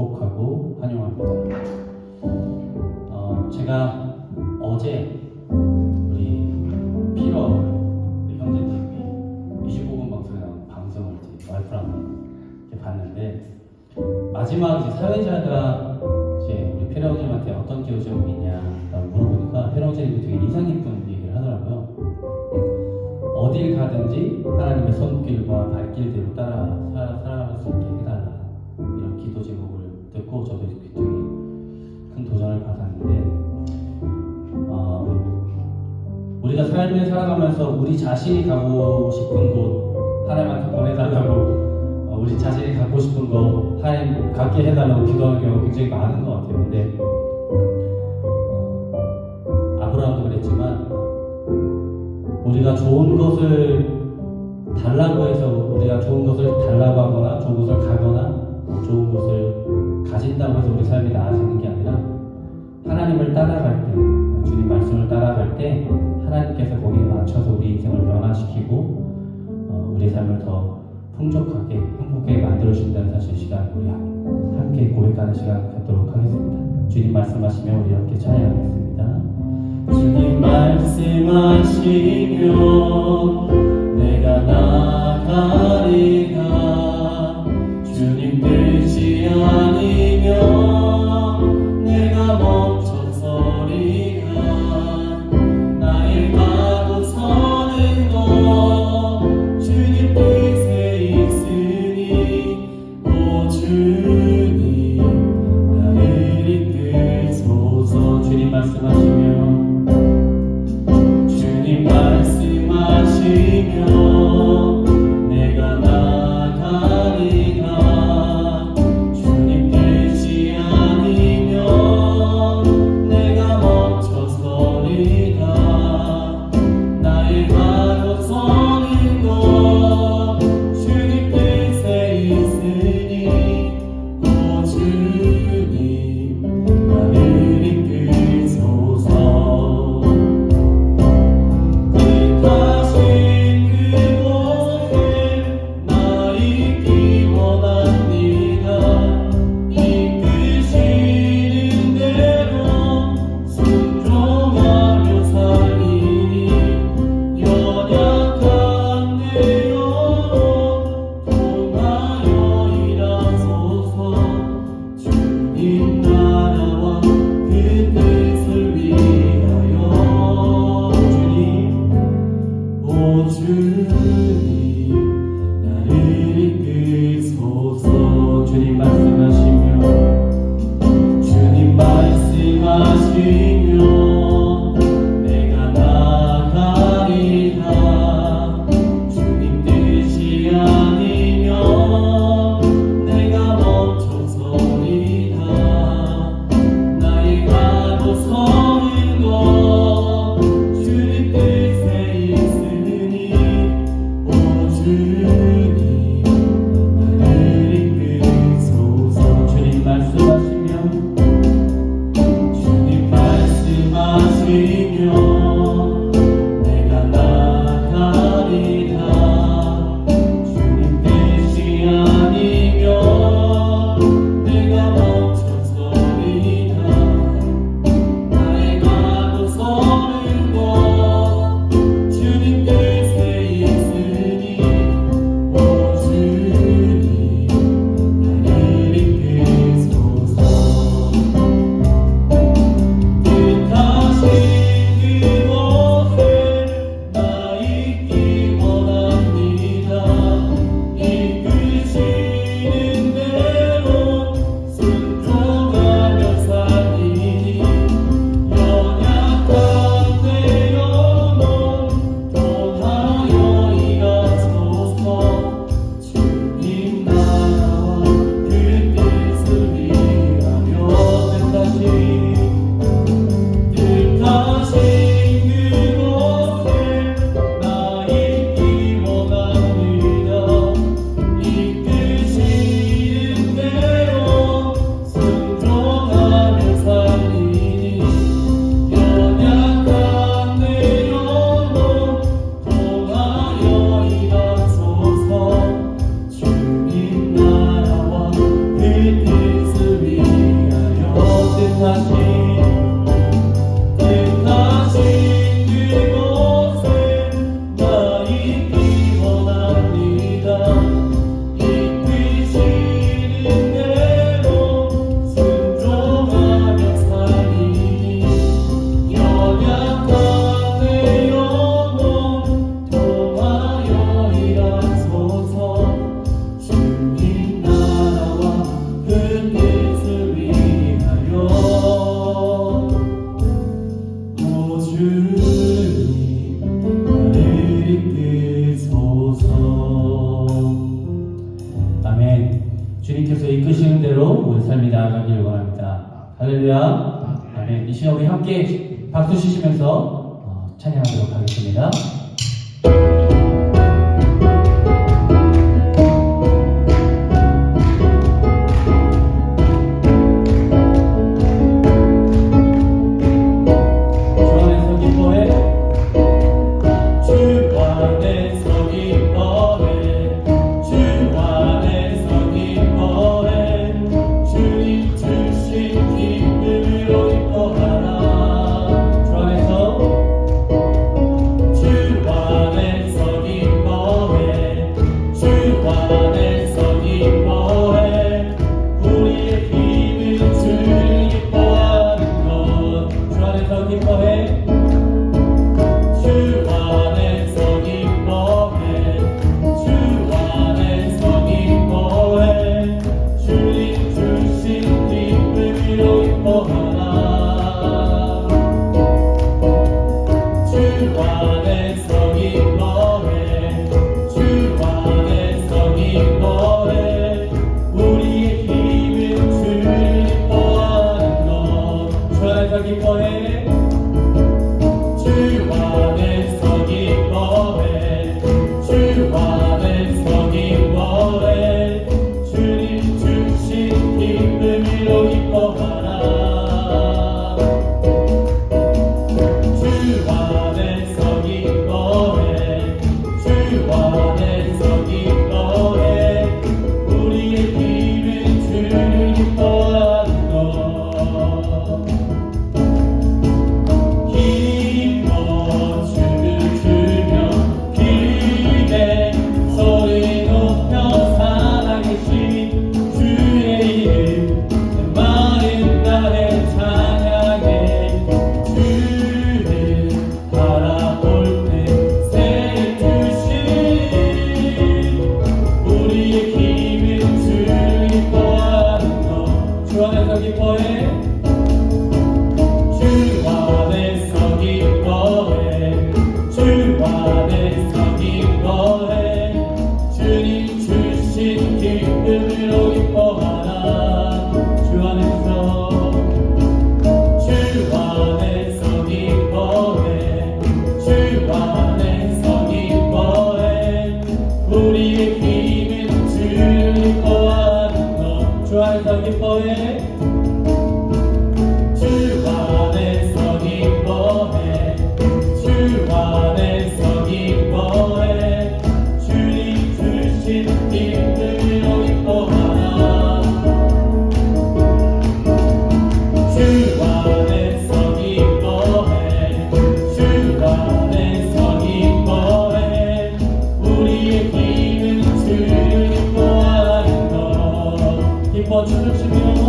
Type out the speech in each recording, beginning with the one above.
축복하고 환영합니다. 제가 어제 우리 피러 우리 형제님이 미주복음 방송에 나온 방송을 이제 와이프랑 이렇게 봤는데 마지막 이제 사회자가 이제 우리 피러 형님한테 어떤 기도 제목이냐라고 물어보니까 피러 형님이 되게 인상 깊은 얘기를 하더라고요. 어딜 가든지 하나님의 손길과 발길대로 따라 살아갈 수 있게 해달라, 이런 기도 제목을 듣고 저도 되게 큰 도전을 받았는데, 우리가 삶을 살아가면서 우리 자신이 가고 싶은 곳 하나님한테 보내달라고, 우리 자신이 갖고 싶은 거 하나님 갖게 해달라고 기도하는 경우가 굉장히 많은 것 같아요. 근데 아브라함도 그랬지만 우리가 좋은 것을 달라고 해서 우리가 좋은 것을 달라고 하거나 좋은 것을 가거나 좋은 것을 가진다고 해서 우리 삶이 나아지는 게 아니라 하나님을 따라갈 때, 주님 말씀을 따라갈 때 하나님께서 거기에 맞춰서 우리 인생을 변화시키고 우리 삶을 더 풍족하게 행복하게 만들어주신다는 사실, 시간 우리 함께 고백하는 시간 갖도록 하겠습니다. 주님 말씀하시며 우리 함께 찬양하겠습니다. 주님 말씀하시며 내가 나가리라. 주님 뜻이 아니면 내가 멈춰서리라. 나의 가고 서는 것 주님 뜻에 있으니 오 주님 나를 이끄소서. 주님 말씀하시며 내가 나가리라. 주님 나아가길 원합니다. 할렐루야. 아멘. 이 시간 우리 함께 박수 치시면서 찬양하도록 하겠습니다. 기뻐 춤을 추며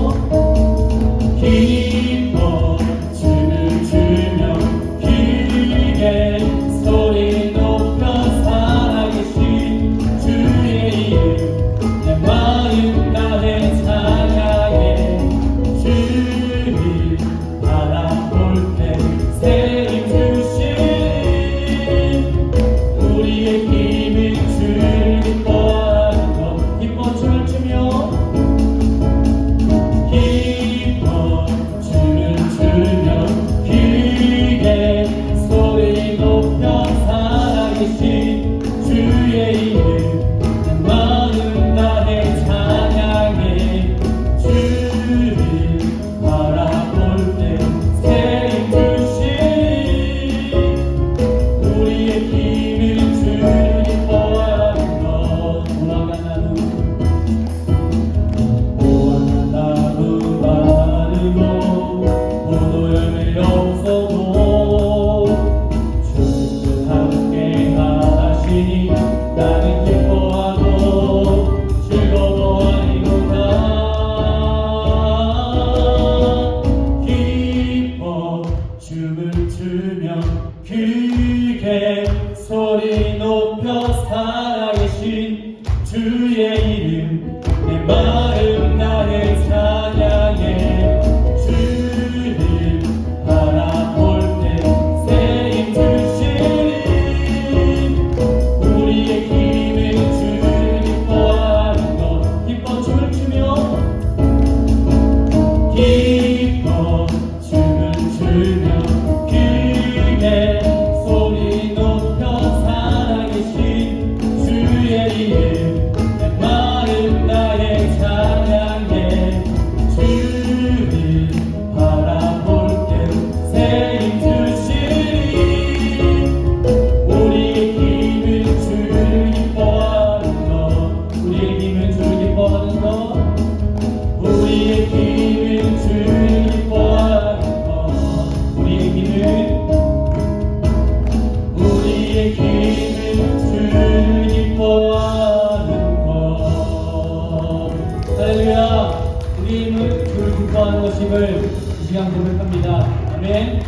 기뻐하는 것임을 이 시간 고백합니다. 아멘.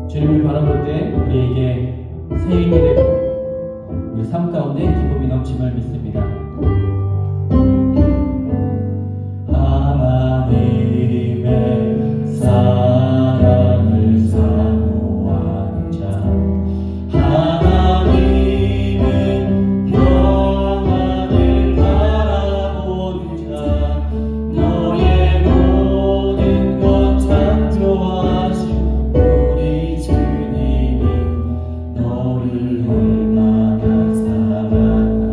주님을 바라볼 때 우리에게 새 힘이 되고 우리 삶 가운데 기쁨이 넘침을 믿습니다. 하나님의 사랑을 사모하는 자, 하나님은 평안을 바라보는 자, 너의 모든 것 창조하신 우리 주님이 너를 얼마나 사랑하신지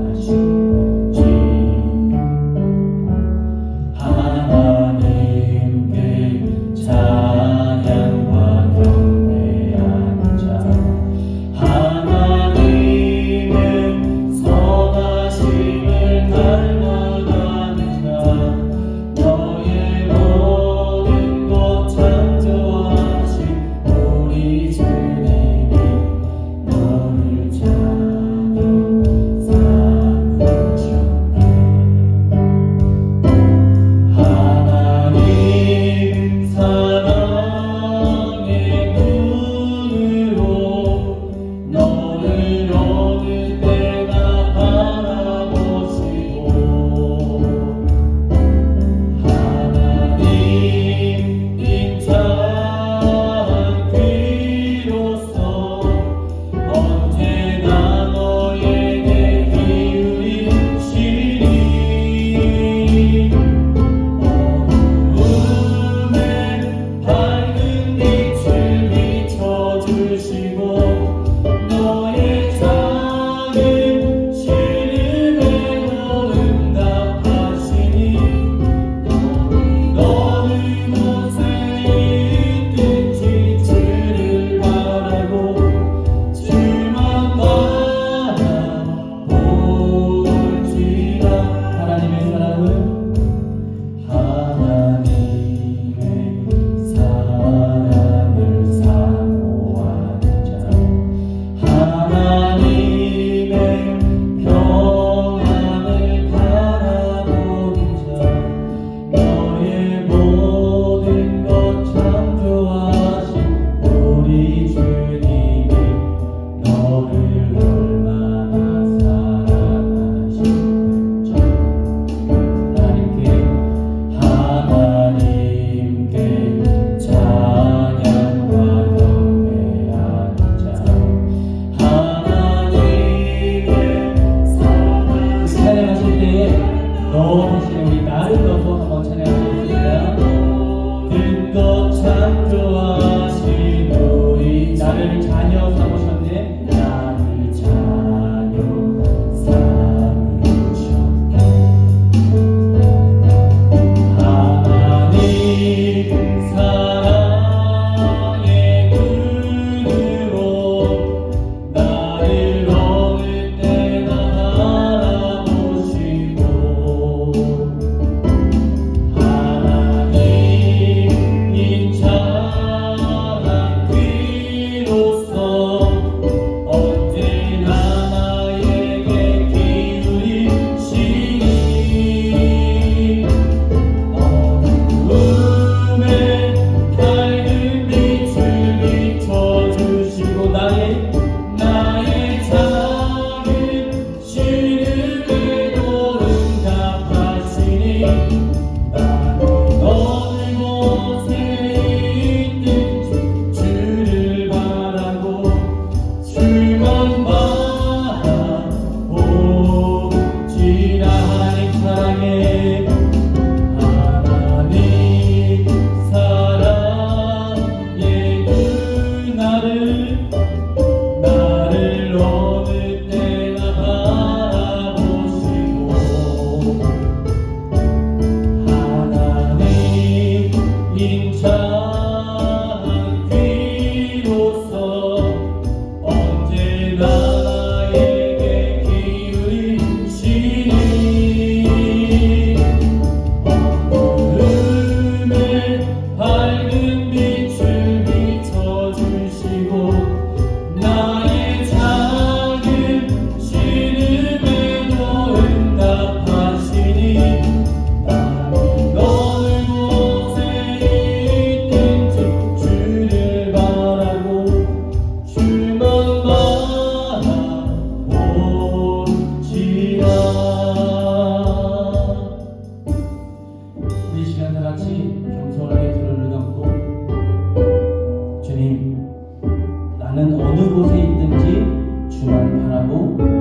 하나님께 찬양과 경배하는 자, 하나님은 선하심을 닮아가는 자, 너의 모든 것 창조하신 우리 주님이 너를 찬양 삼으셨네. 하나님 사랑의 눈으로 너를 어느 때나 바라보시고 하나님 인자한 귀로서 언제나 너에게 기울이시니 어두움에 밝은 빛을 비춰주시고 너의 작은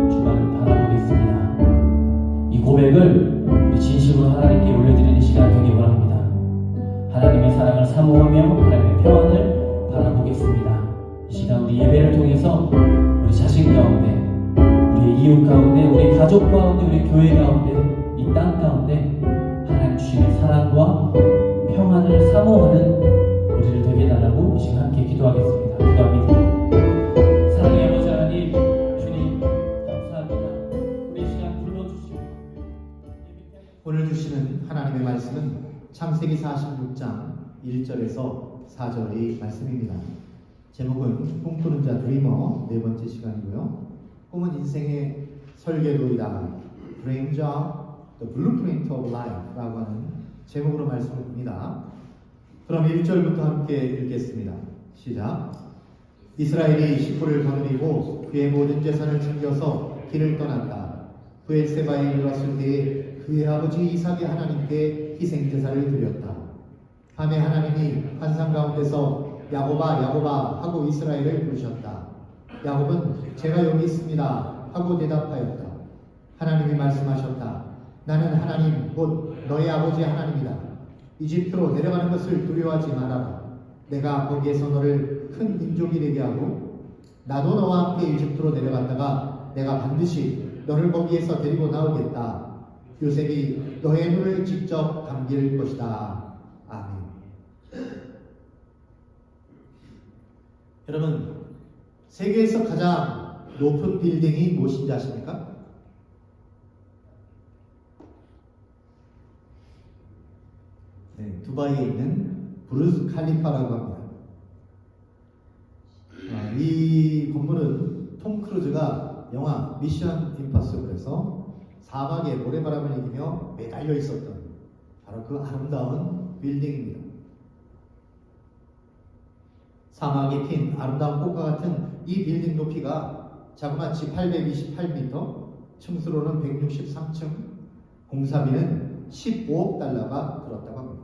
주만 바라보겠습니다. 이 고백을 우리 진심으로 하나님께 올려드리는 시간 되길 원합니다. 하나님의 사랑을 사모하며 하나님의 평안을 바라보겠습니다. 이 시간 우리 예배를 통해서 우리 자신 가운데, 우리 이웃 가운데, 우리 가족 가운데, 우리 교회 가운데, 이 땅 가운데 하나님 주시는 사랑과 평안을 사모하는 우리를 되게 해달라고 이 시간 함께 기도하겠습니다. 기도합니다. 사랑의 아버지 하나님, 주님 감사합니다. 우리 이 시간 불러주시고 오늘 주시는 하나님의 말씀은 창세기 46장 1절에서 4절의 말씀입니다. 제목은 꿈꾸는 자 드리머 네 번째 시간이고요. 꿈은 인생의 설계도이다. Dream Job, The Blueprint of Life 라고 하는 제목으로 말씀을 봅니다. 그럼 1절부터 함께 읽겠습니다. 시작. 이스라엘이 식구를 거느리고 그의 모든 재산을 챙겨서 길을 떠났다. 브엘세바에 이르렀을 때에 그의 아버지 이삭의 하나님께 희생제사를 드렸다. 밤에 하나님이 환상 가운데서 야곱아 야곱아 하고 이스라엘을 부르셨다. 야곱은 제가 여기 있습니다 하고 대답하였다. 하나님이 말씀하셨다. 나는 하나님 곧 너의 아버지 하나님이다. 이집트로 내려가는 것을 두려워하지 말아라. 내가 거기에서 너를 큰 민족이 되게 하고 나도 너와 함께 이집트로 내려갔다가 내가 반드시 너를 거기에서 데리고 나오겠다. 요셉이 너의 눈을 직접 감길 것이다. 아멘. 여러분, 세계에서 가장 높은 빌딩이 무엇인지 아십니까? 네, 두바이에 있는 부르즈 칼리파라고 합니다. 이 건물은 톰 크루즈가 영화 미션 임파서블에서 사막의 모래바람을 이기며 매달려 있었던 바로 그 아름다운 빌딩입니다. 사막에 핀 아름다운 꽃과 같은 이 빌딩 높이가 자그마치 828m, 층수로는 163층, 공사비는 15억 달러가 들었다고 합니다.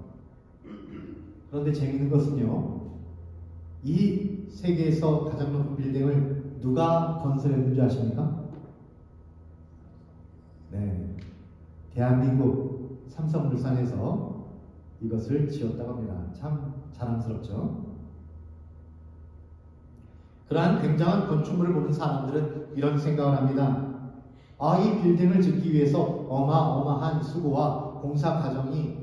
그런데 재미있는 것은요, 이 세계에서 가장 높은 빌딩을 누가 건설했는지 아십니까? 네, 대한민국 삼성물산에서 이것을 지었다고 합니다. 참 자랑스럽죠? 그러한 굉장한 건축물을 보는 사람들은 이런 생각을 합니다. 이 빌딩을 짓기 위해서 어마어마한 수고와 공사 과정이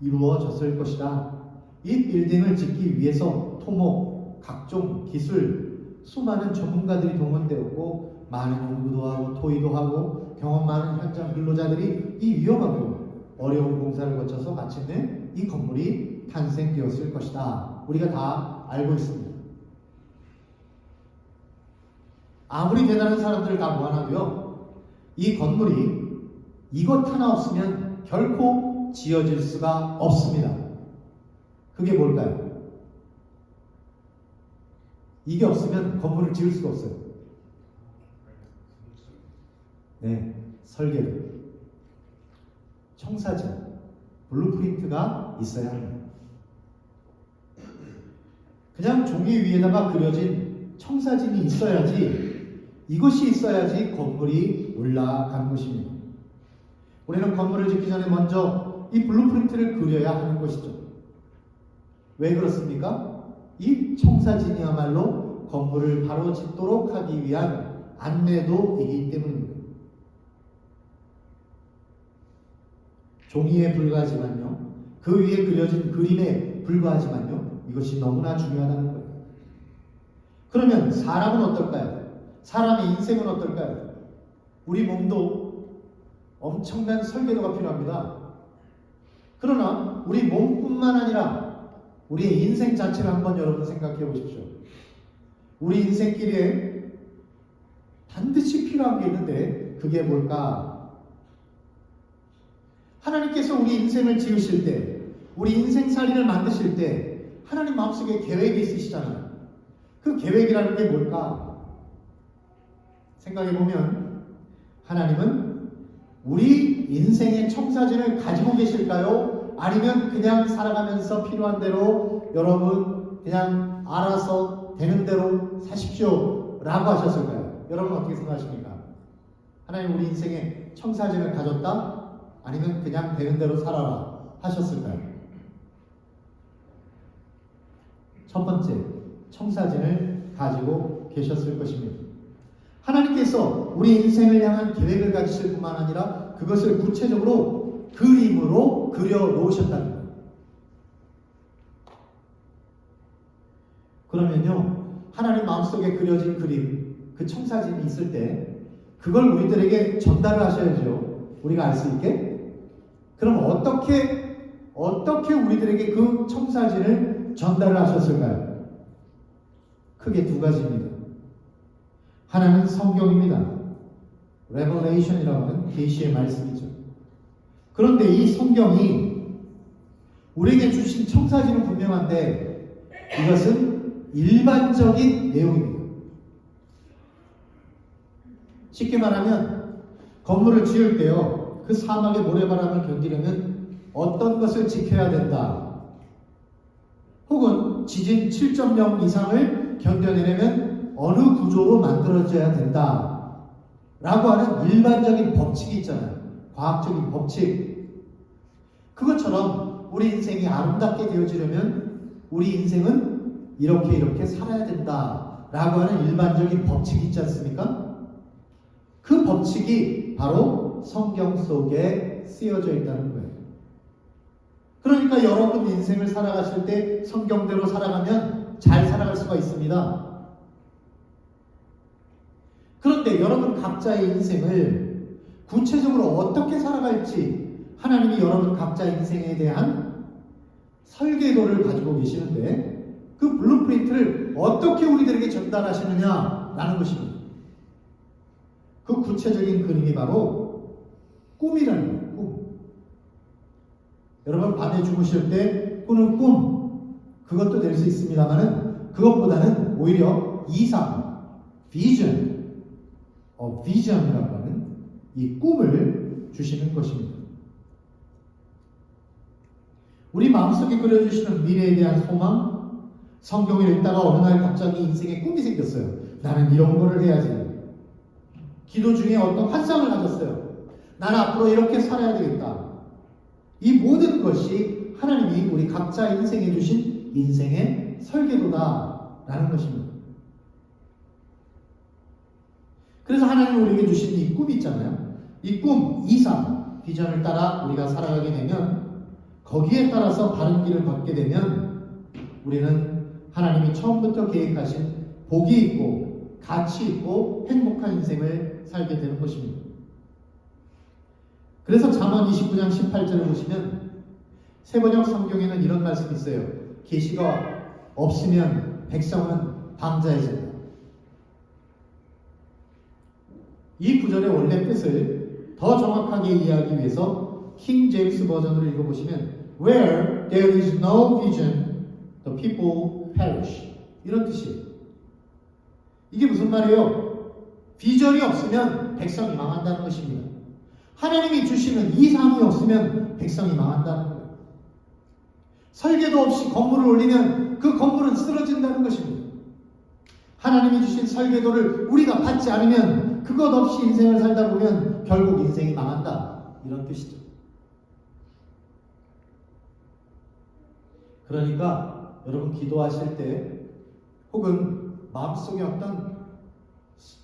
이루어졌을 것이다. 이 빌딩을 짓기 위해서 토목, 각종 기술, 수많은 전문가들이 동원되었고 많은 연구도 하고 토의도 하고 경험 많은 현장 근로자들이 이 위험하고 어려운 공사를 거쳐서 마침내 이 건물이 탄생되었을 것이다. 우리가 다 알고 있습니다. 아무리 대단한 사람들 다 모아놔도요, 이 건물이 이것 하나 없으면 결코 지어질 수가 없습니다. 그게 뭘까요? 이게 없으면 건물을 지을 수가 없어요. 네, 설계도, 청사진, 블루프린트가 있어야 합니다. 그냥 종이 위에다가 그려진 청사진이 있어야지, 이것이 있어야지 건물이 올라가는 것입니다. 우리는 건물을 짓기 전에 먼저 이 블루프린트를 그려야 하는 것이죠. 왜 그렇습니까? 이 청사진이야말로 건물을 바로 짓도록 하기 위한 안내도이기 때문입니다. 종이에 불과하지만요, 그 위에 그려진 그림에 불과하지만요, 이것이 너무나 중요하다는 거예요. 그러면 사람은 어떨까요? 사람의 인생은 어떨까요? 우리 몸도 엄청난 설계도가 필요합니다. 그러나 우리 몸뿐만 아니라 우리의 인생 자체를 한번 여러분 생각해 보십시오. 우리 인생길에 반드시 필요한 게 있는데 그게 뭘까? 하나님께서 우리 인생을 지으실 때, 우리 인생살이를 만드실 때 하나님 마음속에 계획이 있으시잖아요. 그 계획이라는 게 뭘까? 생각해 보면 하나님은 우리 인생의 청사진을 가지고 계실까요? 아니면 그냥 살아가면서 필요한 대로 여러분 그냥 알아서 되는 대로 사십시오 라고 하셨을까요? 여러분 어떻게 생각하십니까? 하나님 우리 인생에 청사진을 가졌다? 아니면 그냥 되는 대로 살아라 하셨을까요? 첫 번째, 청사진을 가지고 계셨을 것입니다. 하나님께서 우리 인생을 향한 계획을 가지실 뿐만 아니라 그것을 구체적으로 그림으로 그려 놓으셨다는 거예요. 그러면요, 하나님 마음속에 그려진 그림, 그 청사진이 있을 때 그걸 우리들에게 전달을 하셔야죠. 우리가 알 수 있게. 그럼 어떻게 우리들에게 그 청사진을 전달을 하셨을까요? 크게 두 가지입니다. 하나는 성경입니다. Revelation이라고 하는 계시의 말씀이죠. 그런데 이 성경이 우리에게 주신 청사진은 분명한데 이것은 일반적인 내용입니다. 쉽게 말하면 건물을 지을 때요, 그 사막의 모래바람을 견디려면 어떤 것을 지켜야 된다. 혹은 지진 7.0 이상을 견뎌내려면 어느 구조로 만들어져야 된다. 라고 하는 일반적인 법칙이 있잖아요. 과학적인 법칙. 그것처럼 우리 인생이 아름답게 되어지려면 우리 인생은 이렇게 살아야 된다. 라고 하는 일반적인 법칙이 있지 않습니까? 그 법칙이 바로 성경 속에 쓰여져 있다는 거예요. 그러니까 여러분 인생을 살아가실 때 성경대로 살아가면 잘 살아갈 수가 있습니다. 그런데 여러분 각자의 인생을 구체적으로 어떻게 살아갈지 하나님이 여러분 각자의 인생에 대한 설계도를 가지고 계시는데 그 블루프린트를 어떻게 우리들에게 전달하시느냐라는 것입니다. 그 구체적인 그림이 바로 꿈이라는 거예요. 꿈. 여러분 밤에 주무실 때 꾸는 꿈, 그것도 될 수 있습니다만은 그것보다는 오히려 이상, 비전, 비전이라고 하는 이 꿈을 주시는 것입니다. 우리 마음속에 그려주시는 미래에 대한 소망, 성경을 읽다가 어느 날 갑자기 인생에 꿈이 생겼어요. 나는 이런 거를 해야지. 기도 중에 어떤 환상을 가졌어요. 나는 앞으로 이렇게 살아야 되겠다. 이 모든 것이 하나님이 우리 각자 인생에 주신 인생의 설계도다라는 것입니다. 그래서 하나님이 우리에게 주신 이 꿈이 있잖아요. 이 꿈, 이상, 비전을 따라 우리가 살아가게 되면 거기에 따라서 바른 길을 걷게 되면 우리는 하나님이 처음부터 계획하신 복이 있고 가치 있고 행복한 인생을 살게 되는 것입니다. 그래서 잠언 29장 18절을 보시면 세번역 성경에는 이런 말씀이 있어요. 계시가 없으면 백성은 방자해진다. 이 구절의 원래 뜻을 더 정확하게 이해하기 위해서 킹 제임스 버전으로 읽어보시면 Where there is no vision, the people perish. 이런 뜻이에요. 이게 무슨 말이에요? 비전이 없으면 백성이 망한다는 것입니다. 하나님이 주시는 이상이 없으면 백성이 망한다는 거예요. 설계도 없이 건물을 올리면 그 건물은 쓰러진다는 것입니다. 하나님이 주신 설계도를 우리가 받지 않으면 그것 없이 인생을 살다 보면 결국 인생이 망한다. 이런 뜻이죠. 그러니까 여러분 기도하실 때 혹은 마음속에 어떤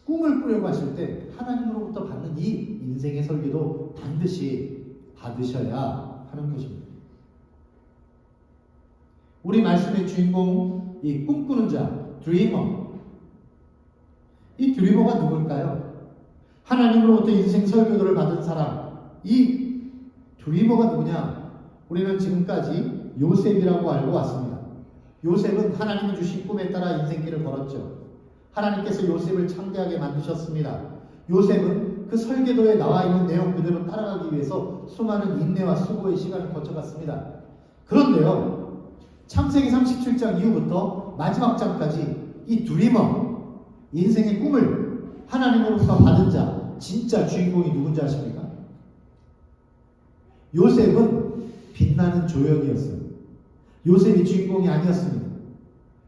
꿈을 꾸려고 하실 때 하나님으로부터 받는 이 인생의 설계도 반드시 받으셔야 하는 것입니다. 우리 말씀의 주인공, 이 꿈꾸는 자, 드리머. 이 드리머가 누굴까요? 하나님으로부터 인생 설계도를 받은 사람. 이 드리머가 누구냐? 우리는 지금까지 요셉이라고 알고 왔습니다. 요셉은 하나님이 주신 꿈에 따라 인생길을 걸었죠. 하나님께서 요셉을 창대하게 만드셨습니다. 요셉은 그 설계도에 나와 있는 내용 그대로 따라가기 위해서 수많은 인내와 수고의 시간을 거쳐갔습니다. 그런데요, 창세기 37장 이후부터 마지막 장까지 이 드리머, 인생의 꿈을 하나님으로부터 받은 자, 진짜 주인공이 누군지 아십니까? 요셉은 빛나는 조연이었어요. 요셉이 주인공이 아니었습니다.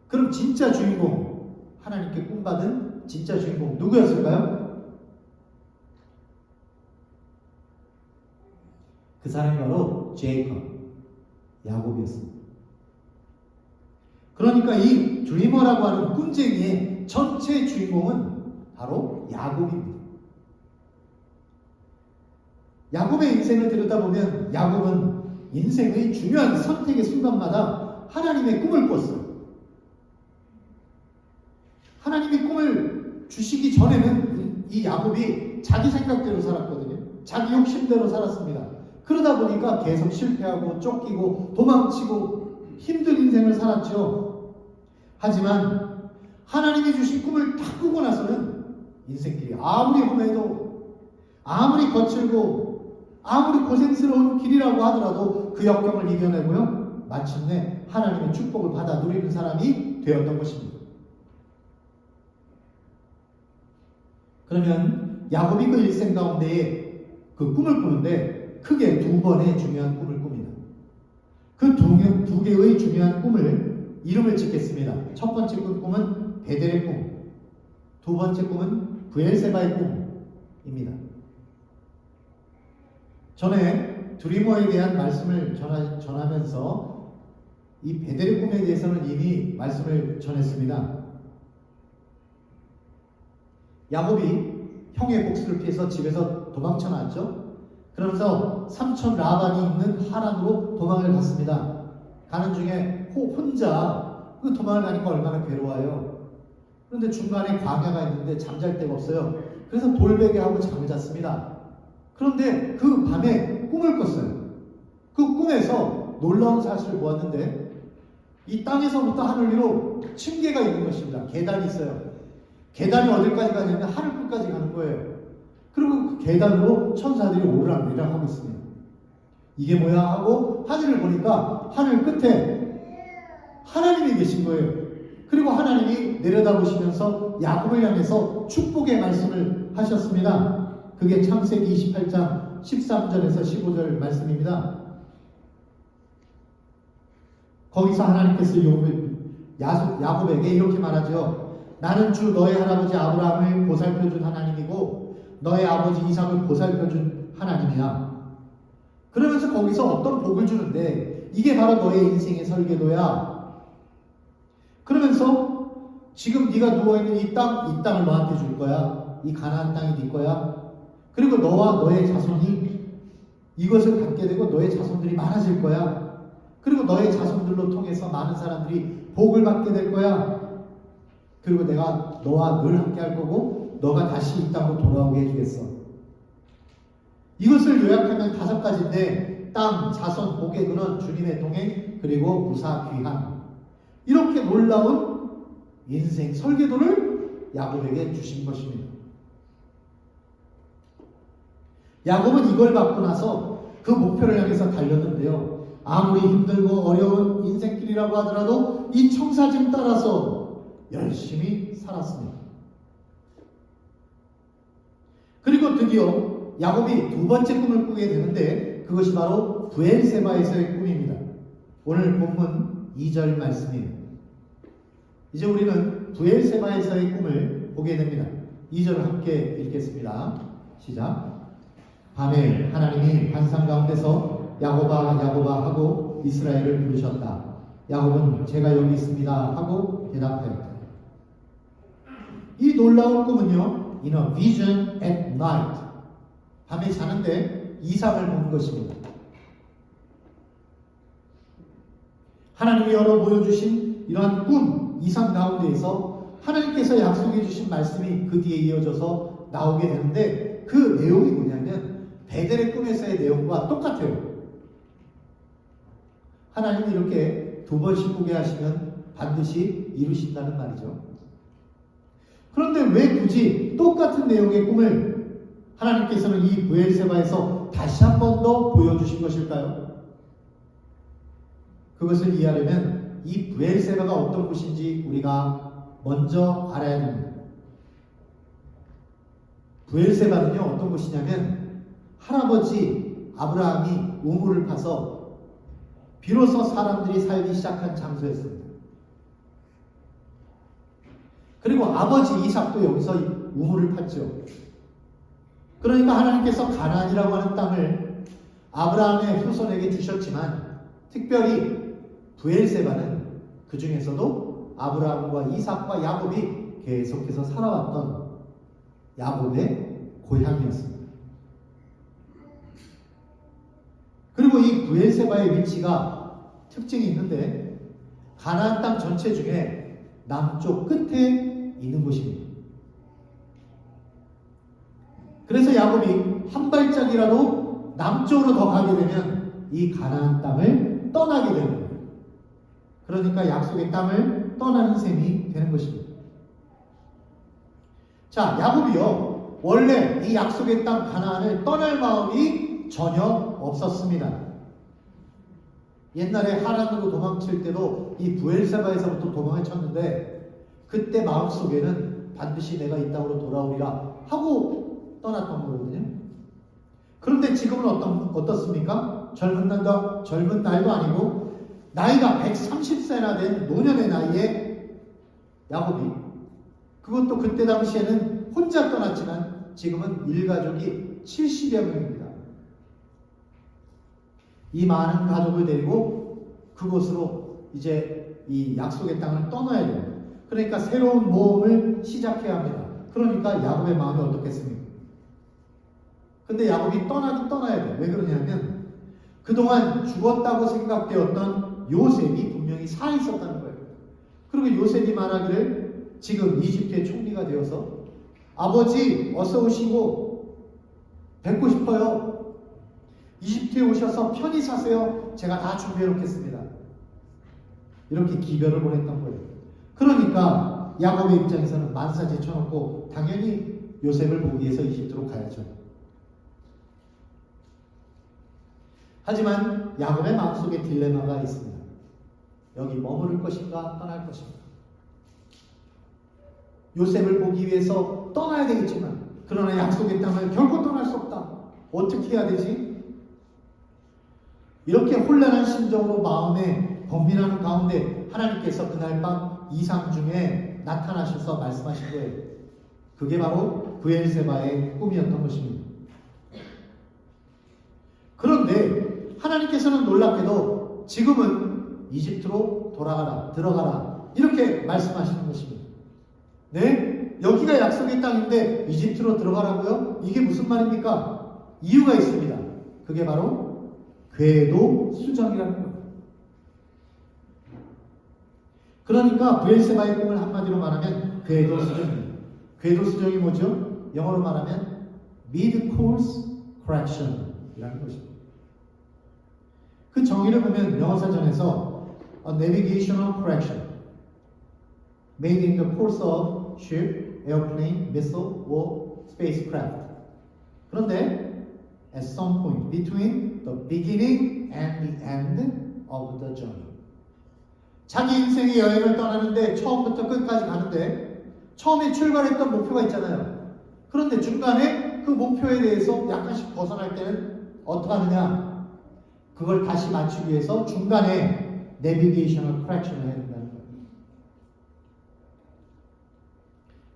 그럼 진짜 주인공, 하나님께 꿈받은 진짜 주인공 누구였을까요? 그 사람이 바로 제이콥, 야곱이었습니다. 그러니까 이 드리머라고 하는 꿈쟁이의 전체 주인공은 바로 야곱입니다. 야곱의 인생을 들여다보면 야곱은 인생의 중요한 선택의 순간마다 하나님의 꿈을 꿨어요. 하나님이 꿈을 주시기 전에는 이 야곱이 자기 생각대로 살았거든요. 자기 욕심대로 살았습니다. 그러다 보니까 계속 실패하고 쫓기고 도망치고 힘든 인생을 살았죠. 하지만 하나님이 주신 꿈을 딱 꾸고 나서는 인생길이 아무리 험해도 아무리 거칠고 아무리 고생스러운 길이라고 하더라도 그 역경을 이겨내고요. 마침내 하나님의 축복을 받아 누리는 사람이 되었던 것입니다. 그러면 야곱이 그 일생 가운데에 그 꿈을 꾸는데 크게 두 번의 중요한 꿈을 꿉니다. 그 두 개의 중요한 꿈을 이름을 짓겠습니다. 첫 번째 꿈은 베델의 꿈, 두 번째 꿈은 브엘세바의 꿈입니다. 전에 드리머에 대한 말씀을 전하면서 이 베델의 꿈에 대해서는 이미 말씀을 전했습니다. 야곱이 형의 복수를 피해서 집에서 도망쳐 나왔죠. 그러면서 삼촌 라반이 있는 하란으로 도망을 갔습니다. 가는 중에 혼자 그 도망을 가니까 얼마나 괴로워요. 그런데 중간에 광야가 있는데 잠잘 데가 없어요. 그래서 돌베개 하고 잠을 잤습니다. 그런데 그 밤에 꿈을 꿨어요. 그 꿈에서 놀라운 사실을 보았는데 이 땅에서부터 하늘 위로 층계가 있는 것입니다. 계단이 있어요. 계단이 어디까지 가냐면 하늘 끝까지 가는 거예요. 그리고 그 계단으로 천사들이 오르락내리락 하고 있습니다. 이게 뭐야 하고 하늘을 보니까 하늘 끝에 하나님이 계신 거예요. 그리고 하나님이 내려다보시면서 야곱을 향해서 축복의 말씀을 하셨습니다. 그게 창세기 28장 13절에서 15절 말씀입니다. 거기서 하나님께서 야곱에게 이렇게 말하죠. 나는 주 너의 할아버지 아브라함을 보살펴준 하나님이고 너의 아버지 이삭을 보살펴준 하나님이야. 그러면서 거기서 어떤 복을 주는데 이게 바로 너의 인생의 설계도야. 그러면서 지금 네가 누워있는 이 땅을 너한테 줄 거야. 이 가나안 땅이 네 거야. 그리고 너와 너의 자손이 이것을 갖게 되고 너의 자손들이 많아질 거야. 그리고 너의 자손들로 통해서 많은 사람들이 복을 받게 될 거야. 그리고 내가 너와 늘 함께 할 거고 너가 다시 이 땅으로 돌아오게 해주겠어. 이것을 요약하면 5가지인데 땅, 자손, 복의 근원, 주님의 동행, 그리고 무사 귀한. 이렇게 놀라운 인생 설계도를 야곱에게 주신 것입니다. 야곱은 이걸 받고 나서 그 목표를 향해서 달렸는데요. 아무리 힘들고 어려운 인생길이라고 하더라도 이 청사진 따라서 열심히 살았습니다. 그리고 드디어 야곱이 두 번째 꿈을 꾸게 되는데 그것이 바로 브엘세바에서의 꿈입니다. 오늘 본문 2절 말씀이에요. 이제 우리는 브엘세바에서의 꿈을 보게 됩니다. 2절을 함께 읽겠습니다. 시작. 밤에 하나님이 환상 가운데서 야곱아 야곱아 하고 이스라엘을 부르셨다. 야곱은 제가 여기 있습니다 하고 대답하였다. 이 놀라운 꿈은요, in a vision at night. 밤에 자는데 이상을 본 것입니다. 하나님이 열어 보여주신 이러한 꿈, 이상 가운데에서 하나님께서 약속해 주신 말씀이 그 뒤에 이어져서 나오게 되는데 그 내용이 뭐냐면 베델의 꿈에서의 내용과 똑같아요. 하나님이 이렇게 두 번씩 꾸게 하시면 반드시 이루신다는 말이죠. 그런데 왜 굳이 똑같은 내용의 꿈을 하나님께서는 이 브엘세바에서 다시 한 번 더 보여주신 것일까요? 그것을 이해하려면 이 브엘세바가 어떤 곳인지 우리가 먼저 알아야 됩니다. 브엘세바는요, 어떤 곳이냐면 할아버지 아브라함이 우물을 파서 비로소 사람들이 살기 시작한 장소였습니다. 그리고 아버지 이삭도 여기서 우물을 팠죠. 그러니까 하나님께서 가나안이라고 하는 땅을 아브라함의 후손에게 주셨지만 특별히 브엘세바는 그 중에서도 아브라함과 이삭과 야곱이 계속해서 살아왔던 야곱의 고향이었습니다. 그리고 이 브엘세바의 위치가 특징이 있는데 가나안 땅 전체 중에 남쪽 끝에 있는 곳입니다. 그래서 야곱이 한 발짝이라도 남쪽으로 더 가게 되면 이 가나안 땅을 떠나게 되는 거예요. 그러니까 약속의 땅을 떠나는 셈이 되는 것입니다. 자, 야곱이요, 원래 이 약속의 땅 가나안을 떠날 마음이 전혀 없었습니다. 옛날에 하란으로 도망칠 때도 이 브엘세바에서부터 도망을 쳤는데 그때 마음속에는 반드시 내가 이 땅으로 돌아오리라 하고 떠났던 거거든요. 그런데 지금은 어떻습니까? 젊은 날도 아니고 나이가 130세나 된 노년의 나이에 야곱이, 그것도 그때 당시에는 혼자 떠났지만 지금은 일가족이 70여 명입니다. 이 많은 가족을 데리고 그곳으로 이제 이 약속의 땅을 떠나야 돼요. 그러니까 새로운 모험을 시작해야 합니다. 그러니까 야곱의 마음이 어떻겠습니까? 근데 야곱이 떠나긴 떠나야 돼요. 왜 그러냐면 그동안 죽었다고 생각되었던 요셉이 분명히 살아 있었다는 거예요. 그리고 요셉이 말하기를 지금 이집트의 총리가 되어서 아버지 어서 오시고 뵙고 싶어요. 이집트에 오셔서 편히 사세요. 제가 다 준비해 놓겠습니다. 이렇게 기별을 보냈던 거예요. 그러니까 야곱의 입장에서는 만사 제쳐놓고 당연히 요셉을 보기 위해서 이집트로 가야죠. 하지만 야곱의 마음속에 딜레마가 있습니다. 여기 머무를 것인가 떠날 것인가. 요셉을 보기 위해서 떠나야 되겠지만 그러나 약속의 땅을 결코 떠날 수 없다. 어떻게 해야 되지? 이렇게 혼란한 심정으로 마음에 번민하는 가운데 하나님께서 그날 밤 이상 중에 나타나셔서 말씀하신 거예요. 그게 바로 브엘세바의 꿈이었던 것입니다. 그런데 하나님께서는 놀랍게도 지금은 이집트로 들어가라 이렇게 말씀하시는 것입니다. 네? 여기가 약속의 땅인데 이집트로 들어가라고요? 이게 무슨 말입니까? 이유가 있습니다. 그게 바로 궤도 수정이라는 거예요. 그러니까 브엘세바의 꿈을 한마디로 말하면 궤도 수정이에요. 궤도 수정이 뭐죠? 영어로 말하면 mid-course correction 이라는 것입니다. 그 정의를 보면 영어사전에서 a navigational correction made in the course of ship, airplane, missile, or spacecraft. 그런데 at some point between the beginning and the end of the journey. 자기 인생의 여행을 떠나는데 처음부터 끝까지 가는데 처음에 출발했던 목표가 있잖아요. 그런데 중간에 그 목표에 대해서 약간씩 벗어날 때는 어떻게 하느냐? 그걸 다시 맞추기 위해서 중간에 내비게이셔널 커렉션을 해야 된다는 거예요.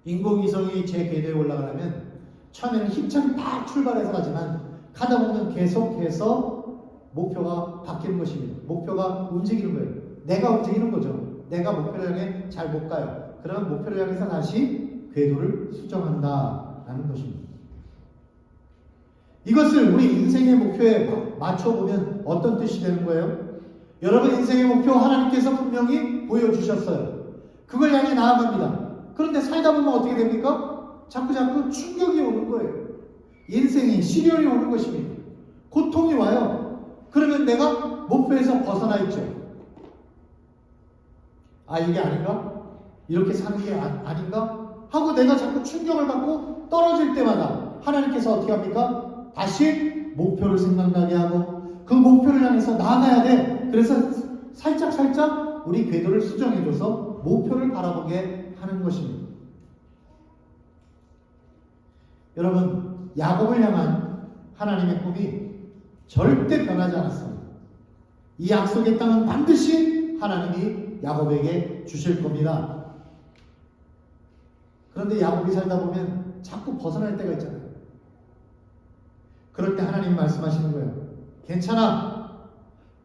인공위성이 제 궤도에 올라가려면 처음에는 힘차게 막 출발해서 가지만 가다 보면 계속해서 목표가 바뀌는 것입니다. 목표가 움직이는 거예요. 내가 움직이는 거죠. 내가 목표를 향해 잘 못 가요. 그러면 목표를 향해서 다시 궤도를 수정한다라는 것입니다. 이것을 우리 인생의 목표에 맞춰보면 어떤 뜻이 되는 거예요? 여러분 인생의 목표 하나님께서 분명히 보여주셨어요. 그걸 향해 나아갑니다. 그런데 살다 보면 어떻게 됩니까? 자꾸 충격이 오는 거예요. 인생이 시련이 오는 것입니다. 고통이 와요. 그러면 내가 목표에서 벗어나 있죠. 아 이게 아닌가? 이렇게 사는 게 아닌가? 하고 내가 자꾸 충격을 받고 떨어질 때마다 하나님께서 어떻게 합니까? 다시 목표를 생각나게 하고 그 목표를 향해서 나아가야 돼. 그래서 살짝 우리 궤도를 수정해줘서 목표를 바라보게 하는 것입니다. 여러분 야곱을 향한 하나님의 꿈이 절대 변하지 않았습니다. 이 약속의 땅은 반드시 하나님이 야곱에게 주실 겁니다. 그런데 야곱이 살다 보면 자꾸 벗어날 때가 있잖아요. 그럴 때 하나님이 말씀하시는 거예요. 괜찮아.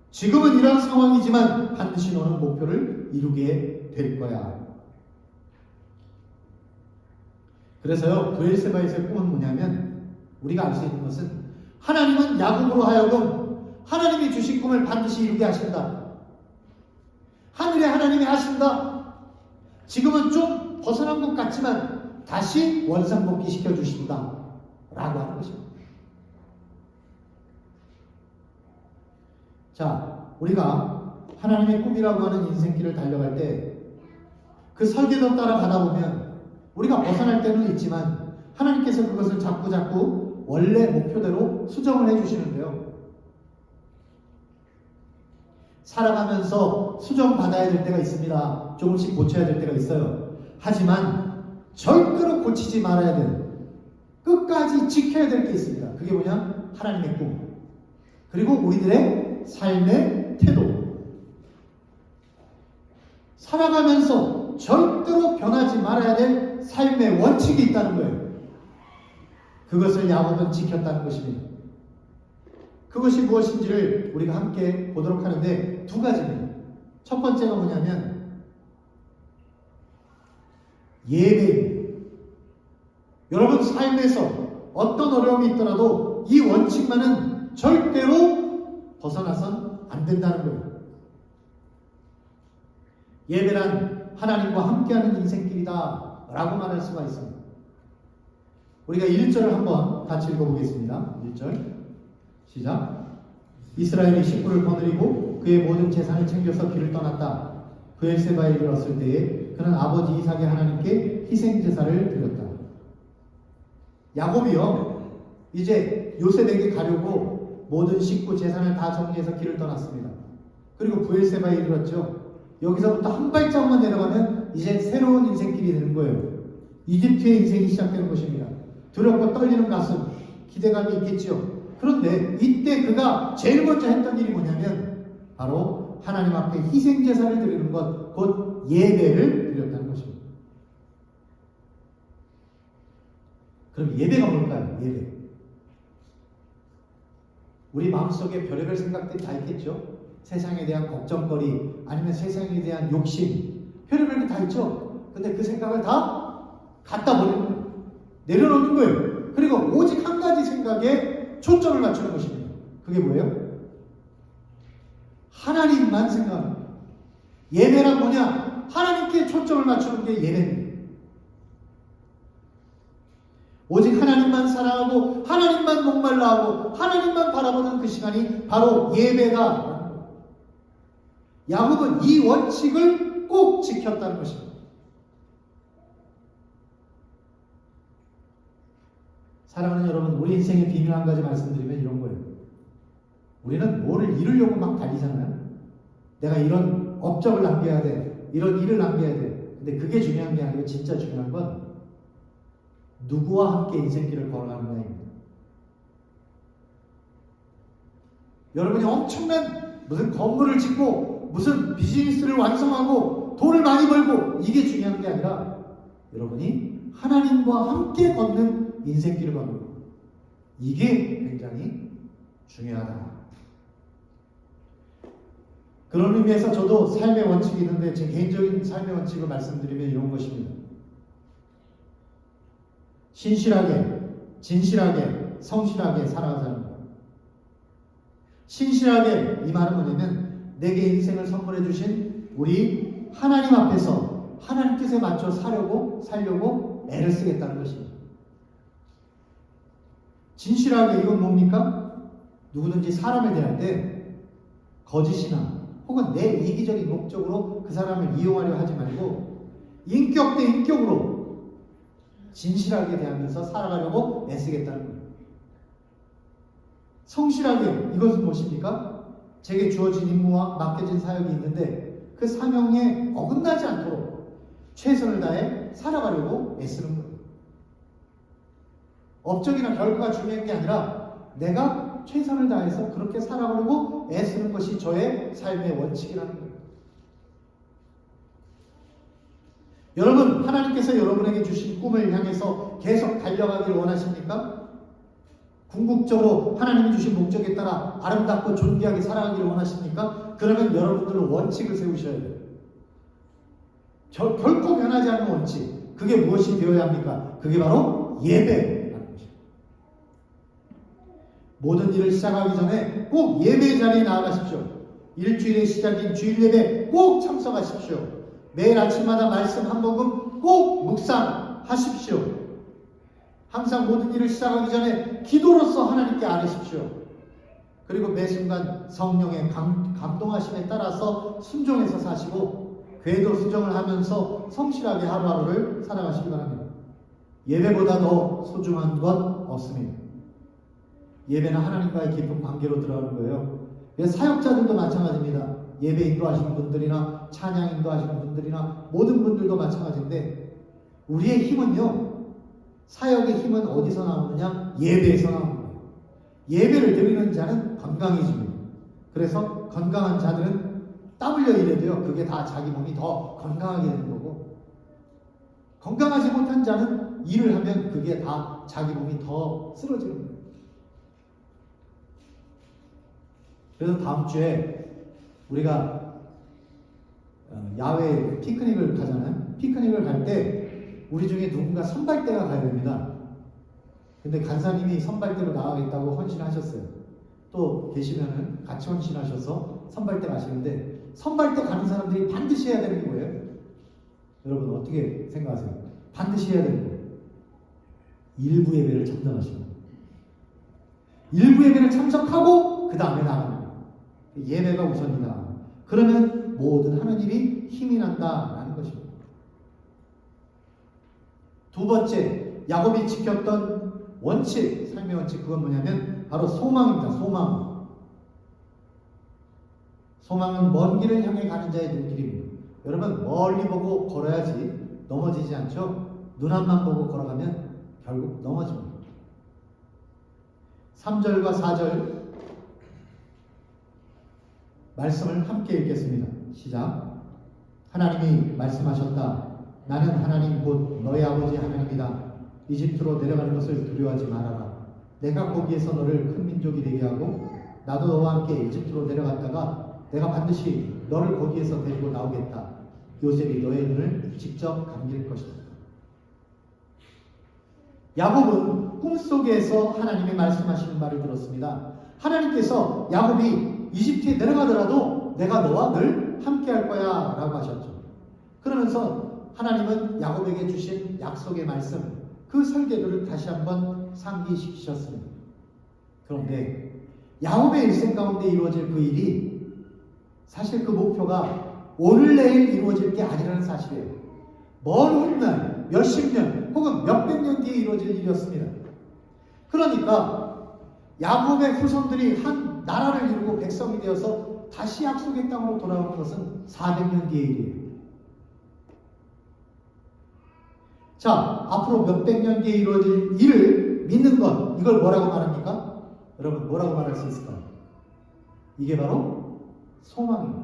지금은 이런 상황이지만 반드시 너는 목표를 이루게 될 거야. 그래서요, 브엘세바에서의 꿈은 뭐냐면, 우리가 알 수 있는 것은 하나님은 야곱으로 하여금 하나님이 주신 꿈을 반드시 이루게 하신다. 하늘의 하나님이 하신다. 지금은 좀 벗어난 것 같지만 다시 원상복귀 시켜주신다 라고 하는 것입니다. 자, 우리가 하나님의 꿈이라고 하는 인생길을 달려갈 때 그 설계도 따라 가다 보면 우리가 벗어날 때는 있지만 하나님께서 그것을 자꾸 원래 목표대로 수정을 해주시는데요. 살아가면서 수정받아야 될 때가 있습니다. 조금씩 고쳐야 될 때가 있어요. 하지만 절대로 고치지 말아야 될, 끝까지 지켜야 될 게 있습니다. 그게 뭐냐? 하나님의 꿈. 그리고 우리들의 삶의 태도. 살아가면서 절대로 변하지 말아야 될 삶의 원칙이 있다는 거예요. 그것을 야곱은 지켰다는 것입니다. 그것이 무엇인지를 우리가 함께 보도록 하는데 두 가지입니다. 첫 번째가 뭐냐면 예배입니다. 여러분 삶에서 어떤 어려움이 있더라도 이 원칙만은 절대로 벗어나선 안 된다는 거예요. 예배란 하나님과 함께하는 인생길이다 라고 말할 수가 있습니다. 우리가 1절을 한번 같이 읽어보겠습니다. 1절 시작. 이스라엘이 식구를 거느리고 그의 모든 재산을 챙겨서 길을 떠났다. 브엘세바에 이르렀을 때에 그는 아버지 이삭의 하나님께 희생제사를 드렸다. 야곱이요, 이제 요셉에게 가려고 모든 식구 재산을 다 정리해서 길을 떠났습니다. 그리고 브엘세바에 이르렀죠. 여기서부터 한 발짝만 내려가면 이제 새로운 인생길이 되는 거예요. 이집트의 인생이 시작되는 것입니다. 두렵고 떨리는 가슴, 기대감이 있겠지요. 그런데 이때 그가 제일 먼저 했던 일이 뭐냐면 바로 하나님 앞에 희생제사를 드리는 것, 곧 예배를 드렸다는 것입니다. 그럼 예배가 뭘까요? 예배. 우리 마음속에 별의별 생각들이 다 있겠죠. 세상에 대한 걱정거리, 아니면 세상에 대한 욕심, 별의별 게 다 있죠. 근데 그 생각을 다 갖다 버리는 거예요. 내려놓는 거예요. 그리고 오직 한 가지 생각에 초점을 맞추는 것입니다. 그게 뭐예요? 하나님만 생각하는 거예요. 예배란 뭐냐? 하나님께 초점을 맞추는 게 예배입니다. 오직 하나님만 사랑하고 하나님만 목말라하고 하나님만 바라보는 그 시간이 바로 예배다. 야곱은 이 원칙을 꼭 지켰다는 것입니다. 사랑하는 여러분, 우리 인생의 비밀 한 가지 말씀드리면 이런 거예요. 우리는 뭐를 이루려고 막 달리잖아요. 내가 이런 업적을 남겨야 돼, 이런 일을 남겨야 돼. 근데 그게 중요한 게 아니고 진짜 중요한 건 누구와 함께 인생길을 걸어가느냐입니다. 여러분이 엄청난 무슨 건물을 짓고 무슨 비즈니스를 완성하고 돈을 많이 벌고 이게 중요한 게 아니라 여러분이 하나님과 함께 걷는 인생길을 걷는 것, 이게 굉장히 중요하다. 그런 의미에서 저도 삶의 원칙이 있는데 제 개인적인 삶의 원칙을 말씀드리면 이런 것입니다. 신실하게, 진실하게, 성실하게 살아가자는 것. 신실하게, 이 말은 뭐냐면 내게 인생을 선물해 주신 우리 하나님 앞에서 하나님 뜻에 맞춰 살려고 애를 쓰겠다는 것입니다. 진실하게, 이건 뭡니까? 누구든지 사람을 대할 때 거짓이나 혹은 내 이기적인 목적으로 그 사람을 이용하려 하지 말고 인격 대 인격으로 진실하게 대하면서 살아가려고 애쓰겠다는 거예요. 성실하게, 이것은 무엇입니까? 제게 주어진 임무와 맡겨진 사역이 있는데 그 사명에 어긋나지 않도록 최선을 다해 살아가려고 애쓰는 거예요. 업적이나 결과가 중요한 게 아니라 내가 최선을 다해서 그렇게 살아가려고 애쓰는 것이 저의 삶의 원칙이라는 거예요. 여러분, 하나님께서 여러분에게 주신 꿈을 향해서 계속 달려가길 원하십니까? 궁극적으로 하나님이 주신 목적에 따라 아름답고 존귀하게 살아가기를 원하십니까? 그러면 여러분들은 원칙을 세우셔야 돼요. 결코 변하지 않는 원칙. 그게 무엇이 되어야 합니까? 그게 바로 예배라는 것입니다. 모든 일을 시작하기 전에 꼭 예배 자리에 나아가십시오. 일주일의 시작인 주일 예배 꼭 참석하십시오. 매일 아침마다 말씀 한 복음 꼭 묵상하십시오. 항상 모든 일을 시작하기 전에 기도로서 하나님께 아뢰십시오. 그리고 매 순간 성령의 감동하심에 따라서 순종해서 사시고 궤도 수정을 하면서 성실하게 하루하루를 살아가시기 바랍니다. 예배보다 더 소중한 것 없습니다. 예배는 하나님과의 깊은 관계로 들어가는 거예요. 사역자들도 마찬가지입니다. 예배 인도하시는 분들이나 찬양 인도하시는 분들이나 모든 분들도 마찬가지인데 우리의 힘은요, 사역의 힘은 어디서 나오느냐? 예배에서 나오는 거예요. 예배를 드리는 자는 건강해집니다. 그래서 건강한 자들은 땀 흘려 일해도요, 그게 다 자기 몸이 더 건강하게 되는 거고, 건강하지 못한 자는 일을 하면 그게 다 자기 몸이 더 쓰러지는 거예요. 그래서 다음 주에 우리가 야외 피크닉을 가잖아요. 피크닉을 갈 때 우리 중에 누군가 선발대가 가야 됩니다. 근데 간사님이 선발대로 나가겠다고 헌신하셨어요. 또 계시면은 같이 헌신하셔서 선발대 가시는데, 선발대 가는 사람들이 반드시 해야 되는 게 뭐예요? 여러분 어떻게 생각하세요? 반드시 해야 되는 거예요. 일부 예배를 참석하시는 거예요. 일부 예배를 참석하고 그 다음에 나가는 거예요. 예배가 우선이다. 그러면 모든 하는 일이 힘이 난다라는 것입니다. 두 번째, 야곱이 지켰던 원칙, 삶의 원칙, 그건 뭐냐면 바로 소망입니다. 소망. 소망은 먼 길을 향해 가는 자의 눈길입니다. 여러분, 멀리 보고 걸어야지 넘어지지 않죠? 눈앞만 보고 걸어가면 결국 넘어집니다. 3절과 4절 말씀을 함께 읽겠습니다. 시작. 하나님이 말씀하셨다. 나는 하나님 곧 너의 아버지 하나님이다. 이집트로 내려가는 것을 두려워하지 말아라. 내가 거기에서 너를 큰 민족이 되게 하고 나도 너와 함께 이집트로 내려갔다가 내가 반드시 너를 거기에서 데리고 나오겠다. 요셉이 너의 눈을 직접 감길 것이다. 야곱은 꿈속에서 하나님이 말씀하시는 말을 들었습니다. 하나님께서 야곱이 이집트에 내려가더라도 내가 너와 늘 함께 할 거야 라고 하셨죠. 그러면서 하나님은 야곱에게 주신 약속의 말씀, 그 설계도를 다시 한번 상기시키셨습니다. 그런데 야곱의 일생 가운데 이루어질 그 일이 사실 그 목표가 오늘 내일 이루어질 게 아니라는 사실이에요. 먼 훗날 몇십 년 혹은 몇백 년 뒤에 이루어질 일이었습니다. 그러니까 야곱의 후손들이 한 나라를 이루고 백성이 되어서 다시 약속의 땅으로 돌아오는 것은 400년 뒤의 일이에요. 자, 앞으로 몇백 년 뒤에 이루어질 일을 믿는 것, 이걸 뭐라고 말합니까? 여러분, 뭐라고 말할 수 있을까요? 이게 바로 소망입니다.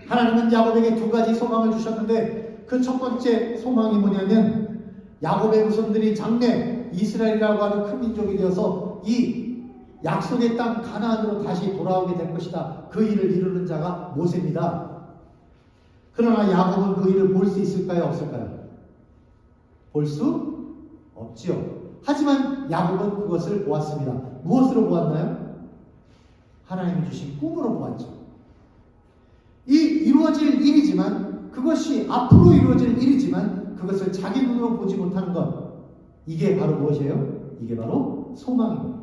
하나님은 야곱에게 두 가지 소망을 주셨는데 그 첫 번째 소망이 뭐냐면 야곱의 후손들이 장래 이스라엘이라고 하는 큰 민족이 되어서 이 약속의 땅 가나안으로 다시 돌아오게 될 것이다. 그 일을 이루는 자가 모세입니다. 그러나 야곱은 그 일을 볼 수 있을까요? 없을까요? 볼 수 없지요. 하지만 야곱은 그것을 보았습니다. 무엇으로 보았나요? 하나님이 주신 꿈으로 보았죠. 이 이루어질 일이지만, 그것이 앞으로 이루어질 일이지만 그것을 자기 눈으로 보지 못하는 것, 이게 바로 무엇이에요? 이게 바로 소망입니다.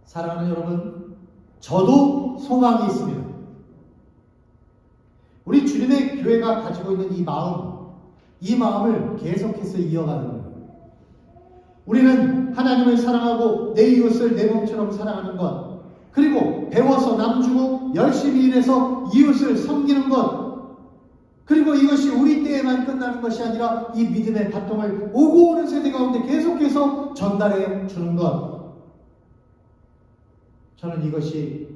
사랑하는 여러분, 저도 소망이 있습니다. 우리 주님의 교회가 가지고 있는 이 마음을 계속해서 이어가는 거예요. 우리는 하나님을 사랑하고 내 이웃을 내 몸처럼 사랑하는 것, 그리고 배워서 남주고 열심히 일해서 이웃을 섬기는 것, 그리고 이것이 우리 때에만 끝나는 것이 아니라 이 믿음의 바통을 오고 오는 세대 가운데 계속해서 전달해 주는 것, 저는 이것이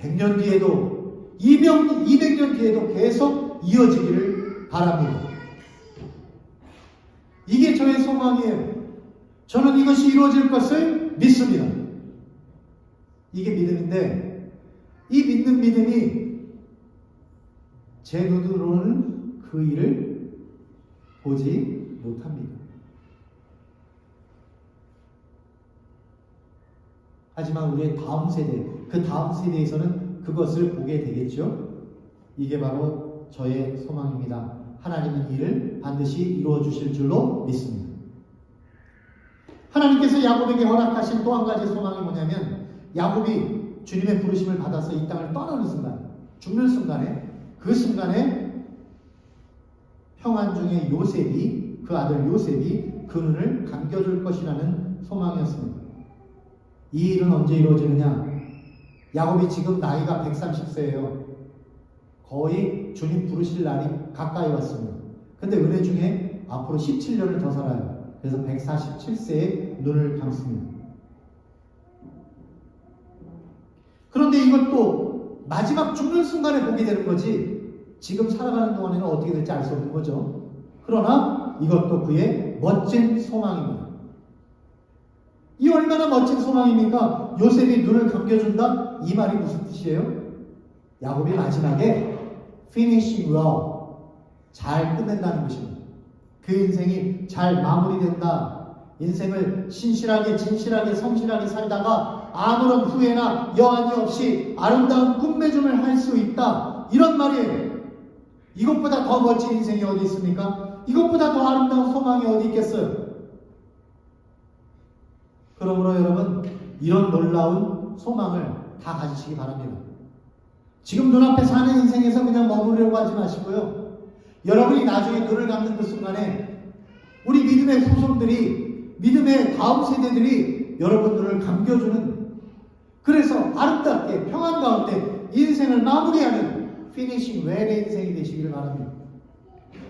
100년 뒤에도 200년 뒤에도 계속 이어지기를 바랍니다. 이게 저의 소망이에요. 저는 이것이 이루어질 것을 믿습니다. 이게 믿음인데 이 믿는 믿음이 제 눈으로는 그 일을 보지 못합니다. 하지만 우리의 다음 세대, 그 다음 세대에서는 그것을 보게 되겠죠. 이게 바로 저의 소망입니다. 하나님은 이를 반드시 이루어 주실 줄로 믿습니다. 하나님께서 야곱에게 허락하신 또 한 가지 소망이 뭐냐면, 야곱이 주님의 부르심을 받아서 이 땅을 떠나는 순간, 죽는 순간에, 그 순간에 평안 중에 요셉이, 그 아들 요셉이 그 눈을 감겨줄 것이라는 소망이었습니다. 이 일은 언제 이루어지느냐? 야곱이 지금 나이가 130세예요. 거의 주님 부르실 날이 가까이 왔습니다. 근데 은혜 중에 앞으로 17년을 더 살아요. 그래서 147세에 눈을 감습니다. 그런데 이것도 마지막 죽는 순간에 보게 되는 거지, 지금 살아가는 동안에는 어떻게 될지 알 수 없는 거죠. 그러나 이것도 그의 멋진 소망입니다. 이 얼마나 멋진 소망입니까? 요셉이 눈을 감겨준다? 이 말이 무슨 뜻이에요? 야곱이 마지막에 finishing well, 잘 끝낸다는 것입니다. 그 인생이 잘 마무리된다. 인생을 신실하게, 진실하게, 성실하게 살다가 아무런 후회나 여한이 없이 아름다운 꿈맺음을 할 수 있다. 이런 말이에요. 이것보다 더 멋진 인생이 어디 있습니까? 이것보다 더 아름다운 소망이 어디 있겠어요? 그러므로 여러분, 이런 놀라운 소망을 다 가지시기 바랍니다. 지금 눈앞에 사는 인생에서 그냥 머무르려고 하지 마시고요. 여러분이 나중에 눈을 감는 그 순간에 우리 믿음의 후손들이, 믿음의 다음 세대들이 여러분 눈을 감겨주는, 그래서 아름답게 평안 가운데 인생을 마무리하는 피니싱 웰의 인생이 되시기를 바랍니다.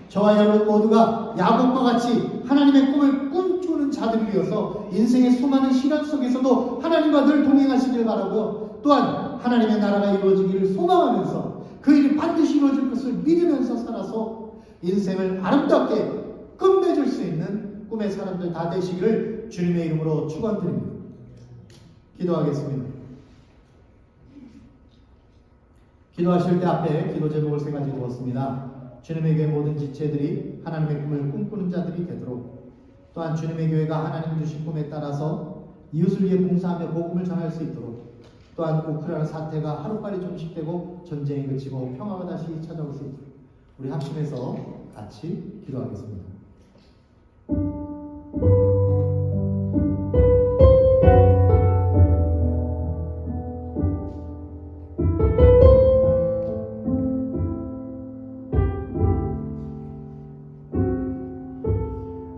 저와 여러분 모두가 야곱과 같이 하나님의 꿈을 꿈꾸는 자들이 되어서 인생의 수많은 시련 속에서도 하나님과 늘 동행하시길 바라고요. 또한 하나님의 나라가 이루어지기를 소망하면서 그 일이 반드시 이루어질 것을 믿으면서 살아서 인생을 아름답게 끝맺을 수 있는 꿈의 사람들 다 되시기를 주님의 이름으로 축원드립니다. 기도하겠습니다. 기도하실 때 앞에 기도 제목을 세 가지 두었습니다. 주님의 교회 모든 지체들이 하나님의 꿈을 꿈꾸는 자들이 되도록, 또한 주님의 교회가 하나님 주신 꿈에 따라서 이웃을 위해 봉사하며 복음을 전할 수 있도록, 또한 우크라이나 사태가 하루빨리 종식되고 전쟁이 그치고 평화가 다시 찾아올 수 있도록 우리 합심해서 같이 기도하겠습니다.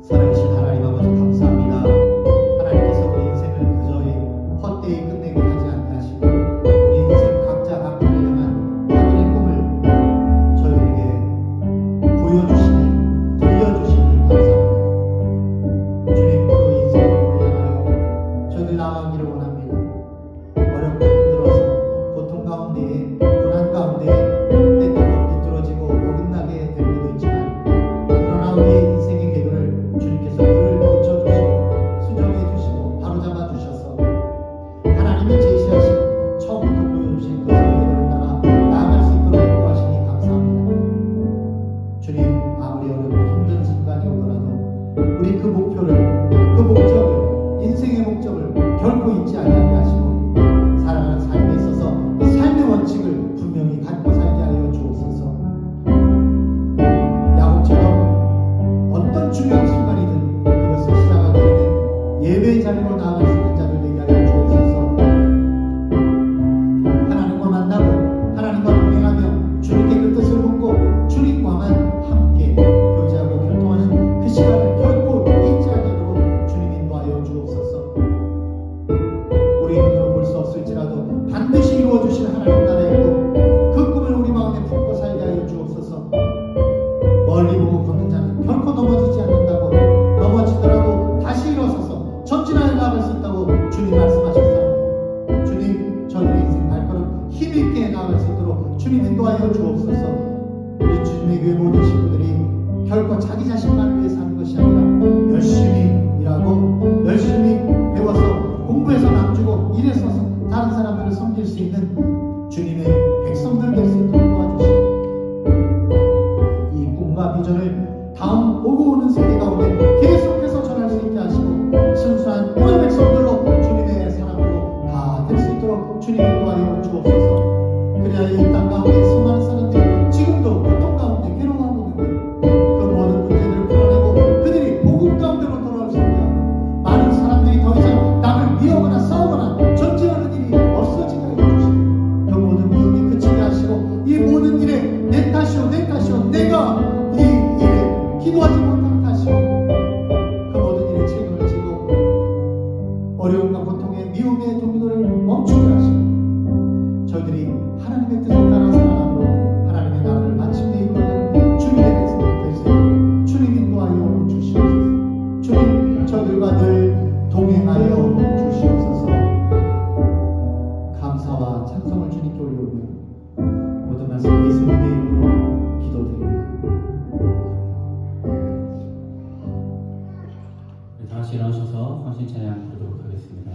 살아계신 하나님 아버지 감사합니다. 하나님께서 우리 인생을 그저 헛되이 끝내게 하지 않게 하시고 우리 인생 각자 각자를 향한 하늘의 꿈을 저희에게 보여주시니, 들려주시니 감사합니다. 주님, 그 인생의 꿈을 향하여 저희들 나아가기를 원합니다. 어렵고 힘들어서 고통 가운데에, 고난 가운데에 때때로 비뚤어지고 어긋나게 될 때도 있지만, 그러나 우리의 인생의 궤도를 주님께서 늘 고쳐주시고 수정해주시고 바로잡아 주셔서 하나님이 제시하신, 처음부터 보여주신 그 궤도를 따라 나아갈 수 있도록 인도하시니 감사합니다. 주님, 아무리 어렵고 힘든 순간이 오더라도 우리 그 목표를, 그 목적을, 인생의 목적을 결코 잊지 아니하게 하시고 살아가는 삶에 있어서 이 삶의 원칙을 분명히 갖고 살게 하여 주옵소서. 야곱처럼 어떤 중요한 순간이든 그것을 시작하기 전에 예배의 자리로 나아갈 수 있는 자들 되게 하여 주옵소서. 하나님과 만나고 하나님과 동행하며 주님께 그 뜻을 묻고 주님과만 함께 교제하고 교통하는 그 시간을 결코 잊지 않도록 주님 인도하여 주옵소서. 우리 눈으로 볼 수 없을지라도 반드시 이루어주신 하나님 나라의 꿈, 그 꿈을 우리 마음에 품고 살게 하여 주옵소서. 멀리 보고 걷는 자는 결코 넘어지지 않는다고, 넘어지더라도 다시 일어서서 전진하여 나아갈 수 있다고 결코 자기 자신만을 위해 사는 것이 아니라 열심히 일하고 열심히 배워서 공부해서 남주고 일해서 다른 사람들을 섬길 수 있는 주님의 백성들 될 수 있도록 도와주시고, 이 꿈과 비전을 다음 오고 오는 세대 가운데 계속해서 전할 수 있게 하시고, 순수한 오래 백성들로 주님의 사랑으로 다 될 수 있도록 주님이 도와주어 주옵소서. 그래야 이 땅 가운데 수많은 사람들이 지금도 고통 가운데 괴로워하고 있는데 그 모든 문제들을 풀어내고 그들이 복음 가운데로 돌아올 수 있게 하고, 많은 사람들이 더 이상 남을 미워하거나 싸우거나 전쟁하는 일이 없어지게 해주시고, 그 모든 미움이 그치게 하시고, 이 모든 일에 내 탓이오 내가 이 일에 기도하지 못한 탓이오, 그 모든 일에 책임을 지고 어려움과 고통의 미움의 동료를 멈추게 하시고, 저희들이 하나님의 뜻을 따라 살아가므로 하나님의 나라를 마침내 이루는 주님의 백성이 될 수 있도록 주님 인도하여 주시옵소서. 주님 저희들과 늘 동행하여 주시옵소서. 감사와 찬송을 주님께 올려오며 모든 말씀 예수님의 이름으로 기도드립니다. 네, 다 같이 일어나셔서 헌신 찬양 부르도록 하겠습니다.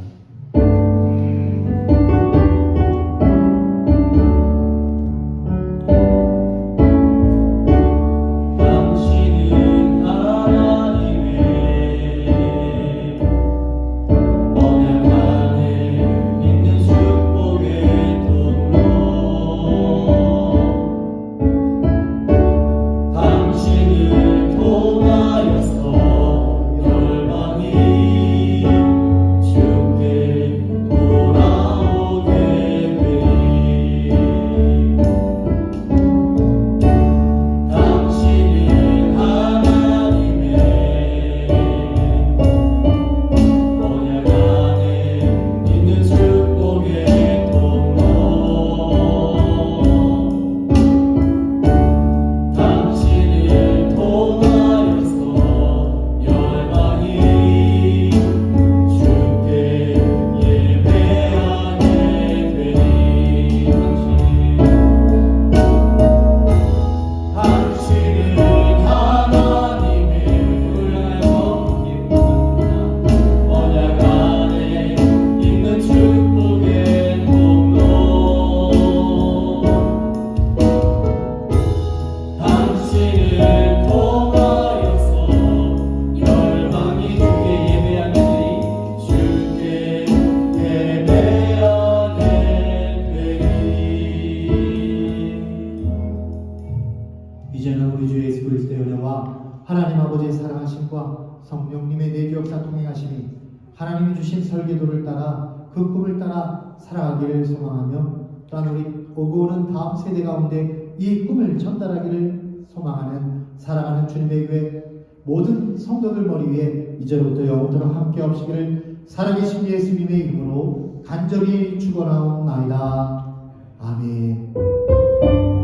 이제는 우리 주 예수 그리스도의 은혜와 하나님 아버지의 사랑하심과 성령님의 내주 역사 통행하심이 하나님이 주신 설계도를 따라 그 꿈을 따라 살아가기를 소망하며, 또한 우리 오고 오는 다음 세대 가운데 이 꿈을 전달하기를 소망하는 사랑하는 주님의 교회 모든 성도들 머리 위에 이제부터 영원토록 함께 하시기를 살아계신 예수님의 이름으로 간절히 축원하옵나이다. 아멘.